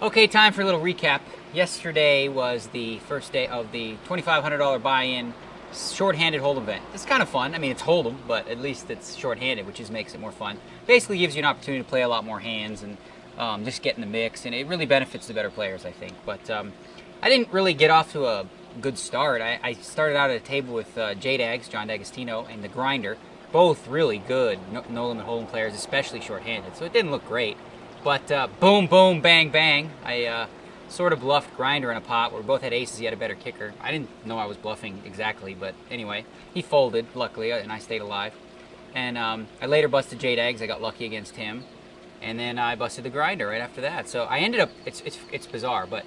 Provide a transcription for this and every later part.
Okay, time for a little recap. Yesterday was the first day of the $2,500 buy-in short-handed hold'em event. It's kind of fun. I mean, it's hold'em, but at least it's short-handed, which just makes it more fun. Basically gives you an opportunity to play a lot more hands and just get in the mix, and it really benefits the better players, I think. But I didn't really get off to a good start. I started out at a table with J-Dags, John D'Agostino, and the Grinder, both really good no-limit hold'em players, especially short-handed, so it didn't look great. But boom, boom, bang, bang. I sort of bluffed Grinder in a pot where we both had aces. He had a better kicker. I didn't know I was bluffing exactly, but anyway, he folded, luckily, and I stayed alive. And I later busted J-Dags. I got lucky against him. And then I busted the Grinder right after that. So I ended up, it's bizarre, but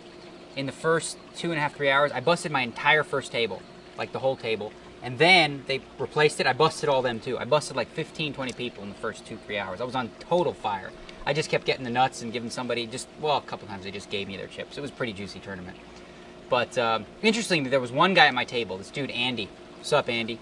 in the first 2.5, 3 hours, I busted my entire first table, like the whole table. And then they replaced it. I busted all them too. I busted like 15, 20 people in the first 2, 3 hours. I was on total fire. I just kept getting the nuts and giving somebody well, a couple times they just gave me their chips. It was a pretty juicy tournament. But interestingly, there was one guy at my table, this dude Andy. What's up, Andy?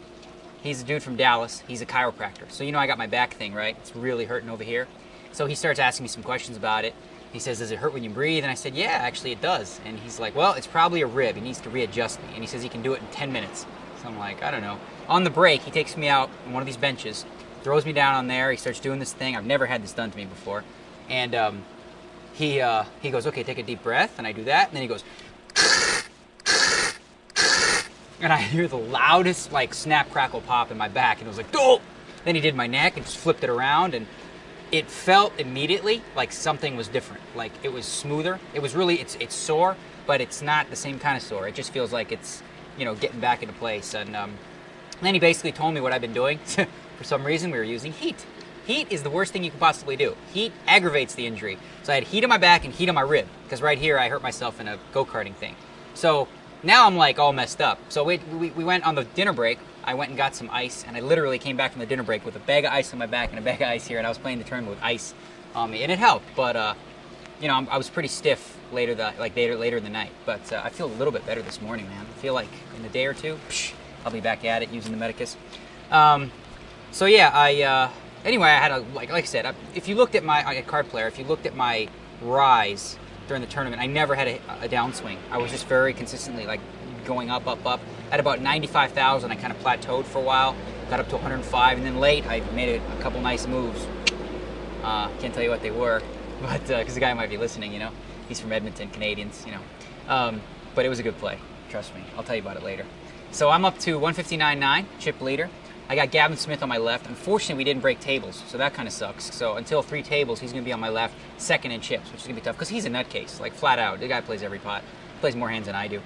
He's a dude from Dallas. He's a chiropractor. So you know I got my back thing, right? It's really hurting over here. So he starts asking me some questions about it. He says, does it hurt when you breathe? And I said, yeah, actually it does. And he's like, well, it's probably a rib. He needs to readjust me. And he says he can do it in 10 minutes. So I'm like, I don't know. On the break, he takes me out on one of these benches, throws me down on there. He starts doing this thing. I've never had this done to me before. And he goes, okay, take a deep breath. And I do that. And then he goes, and I hear the loudest, like, snap, crackle, pop in my back. And it was like, oh! Then he did my neck and just flipped it around. And it felt immediately like something was different. Like, it was smoother. It was really, it's sore, but it's not the same kind of sore. It just feels like it's, you know, getting back into place. And then he basically told me what I've been doing. For some reason, we were using heat. Heat is the worst thing you can possibly do. Heat aggravates the injury. So I had heat on my back and heat on my rib, because right here I hurt myself in a go-karting thing. So now I'm like all messed up. So we went on the dinner break. I went and got some ice, and I literally came back from the dinner break with a bag of ice on my back and a bag of ice here, and I was playing the tournament with ice on me, and it helped. But you know, I was pretty stiff later in the night. But I feel a little bit better this morning, man. I feel like in a day or two, I'll be back at it using the Medicus. So yeah, anyway, I had like I said, if you looked at a card player, if you looked at my rise during the tournament, I never had a downswing. I was just very consistently like going up, up, up. At about 95,000, I kind of plateaued for a while, got up to 105, and then late I made a couple nice moves. Can't tell you what they were, but because the guy might be listening, you know, he's from Edmonton, Canadians, you know. But it was a good play, trust me. I'll tell you about it later. So I'm up to 159.9, chip leader. I got Gavin Smith on my left. Unfortunately, we didn't break tables, so that kind of sucks. So until 3 tables, he's going to be on my left, second in chips, which is going to be tough, because he's a nutcase, like flat out. The guy plays every pot. He plays more hands than I do.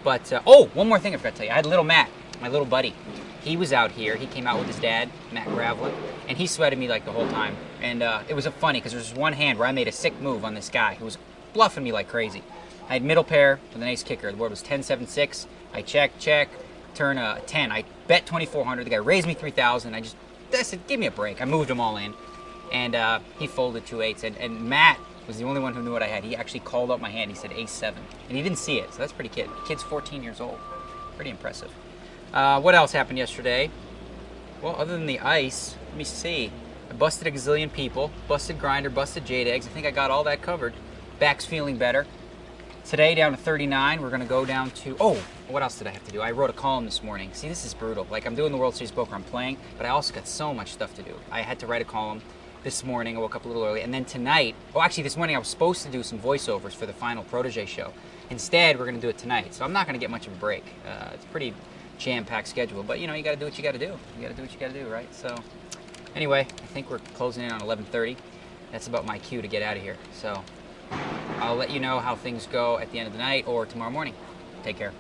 But, oh, one more thing I forgot to tell you. I had little Matt, my little buddy. He was out here. He came out with his dad, Matt Gravlin, and he sweated me like the whole time. And it was funny, because there was one hand where I made a sick move on this guy who was bluffing me like crazy. I had middle pair with an ace kicker. The board was 10-7-6. I check, turn 10. I bet 2,400. The guy raised me 3,000. I said, give me a break. I moved them all in. And he folded 2 8s. And Matt was the only one who knew what I had. He actually called up my hand. He said ace-7. And he didn't see it, so that's pretty kid. The kid's 14 years old. Pretty impressive. What else happened yesterday? Well, other than the ice, let me see. I busted a gazillion people. Busted Grinder, busted J-Dags. I think I got all that covered. Back's feeling better. Today, down to 39. We're going to go down to... Oh, what else did I have to do? I wrote a column this morning. See, this is brutal. Like, I'm doing the World Series poker. I'm playing, but I also got so much stuff to do. I had to write a column this morning. I woke up a little early. And then tonight... Oh, actually, this morning I was supposed to do some voiceovers for the final Protege show. Instead, we're going to do it tonight. So I'm not going to get much of a break. It's a pretty jam-packed schedule. But, you know, you got to do what you got to do. You got to do what you got to do, right? So, anyway, I think we're closing in on 11:30. That's about my cue to get out of here. So... I'll let you know how things go at the end of the night or tomorrow morning. Take care.